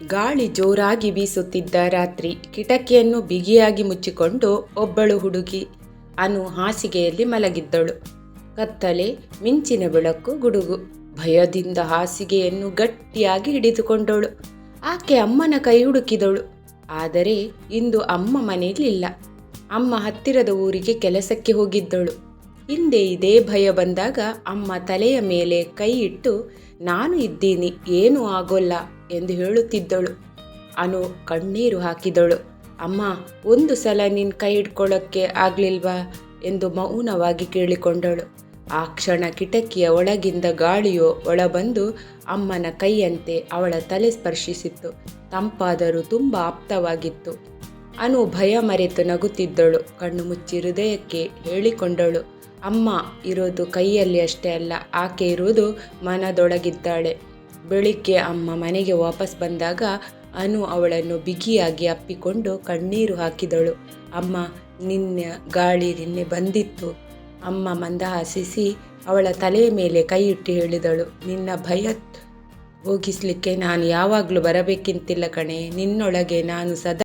ಗಾಳಿ ಜೋರಾಗಿ ಬೀಸುತ್ತಿದ್ದ ರಾತ್ರಿ. ಕಿಟಕಿಯನ್ನು ಬಿಗಿಯಾಗಿ ಮುಚ್ಚಿಕೊಂಡು ಒಬ್ಬಳು ಹುಡುಗಿ ಅನು ಹಾಸಿಗೆಯಲ್ಲಿ ಮಲಗಿದ್ದಳು. ಕತ್ತಲೆ, ಮಿಂಚಿನ ಬೆಳಕು, ಗುಡುಗು. ಭಯದಿಂದ ಹಾಸಿಗೆಯನ್ನು ಗಟ್ಟಿಯಾಗಿ ಹಿಡಿದುಕೊಂಡಳು. ಆಕೆ ಅಮ್ಮನ ಕೈ ಹುಡುಕಿದಳು. ಆದರೆ ಇಂದು ಅಮ್ಮ ಮನೆಯಲ್ಲಿಲ್ಲ. ಅಮ್ಮ ಹತ್ತಿರದ ಊರಿಗೆ ಕೆಲಸಕ್ಕೆ ಹೋಗಿದ್ದಳು. ಹಿಂದೆ ಇದೇ ಭಯ ಬಂದಾಗ ಅಮ್ಮ ತಲೆಯ ಮೇಲೆ ಕೈ ಇಟ್ಟು ನಾನು ಇದ್ದೀನಿ, ಏನೂ ಆಗೋಲ್ಲ ಎಂದು ಹೇಳುತ್ತಿದ್ದಳು. ಅನು ಕಣ್ಣೀರು ಹಾಕಿದಳು. ಅಮ್ಮ, ಒಂದು ಸಲ ನಿನ್ನ ಕೈ ಹಿಡ್ಕೊಳ್ಳೋಕ್ಕೆ ಆಗಲಿಲ್ವಾ ಎಂದು ಮೌನವಾಗಿ ಕೇಳಿಕೊಂಡಳು. ಆ ಕ್ಷಣ ಕಿಟಕಿಯ ಒಳಗಿಂದ ಗಾಳಿಯೋ ಒಳಬಂದು ಅಮ್ಮನ ಕೈಯಂತೆ ಅವಳ ತಲೆ ಸ್ಪರ್ಶಿಸಿತ್ತು. ತಂಪಾದರೂ ತುಂಬ ಆಪ್ತವಾಗಿತ್ತು. ಅನು ಭಯ ಮರೆತು ನಗುತ್ತಿದ್ದಳು. ಕಣ್ಣು ಮುಚ್ಚಿ ಹೃದಯಕ್ಕೆ ಹೇಳಿಕೊಂಡಳು, ಅಮ್ಮ ಇರೋದು ಕೈಯಲ್ಲಿ ಅಷ್ಟೇ ಅಲ್ಲ, ಆಕೆ ಇರುವುದು ಮನದೊಳಗಿದ್ದಾಳೆ. ಬೆಳಿಗ್ಗೆ ಅಮ್ಮ ಮನೆಗೆ ವಾಪಸ್ ಬಂದಾಗ ಅನು ಅವಳನ್ನು ಬಿಗಿಯಾಗಿ ಅಪ್ಪಿಕೊಂಡು ಕಣ್ಣೀರು ಹಾಕಿದಳು. ಅಮ್ಮ, ಗಾಳಿ ನಿನ್ನೆ ಬಂದಿತ್ತು. ಅಮ್ಮ ಮಂದಹಾಸಿಸಿ ಅವಳ ತಲೆಯ ಮೇಲೆ ಕೈ ಇಟ್ಟು ಹೇಳಿದಳು, ನಿನ್ನ ಭಯ ಹೋಗಿಸ್ಲಿಕ್ಕೆ ನಾನು ಯಾವಾಗಲೂ ಬರಬೇಕಿಂತಿಲ್ಲ ಕಣೆ. ನಿನ್ನೊಳಗೆ ನಾನು ಸದಾ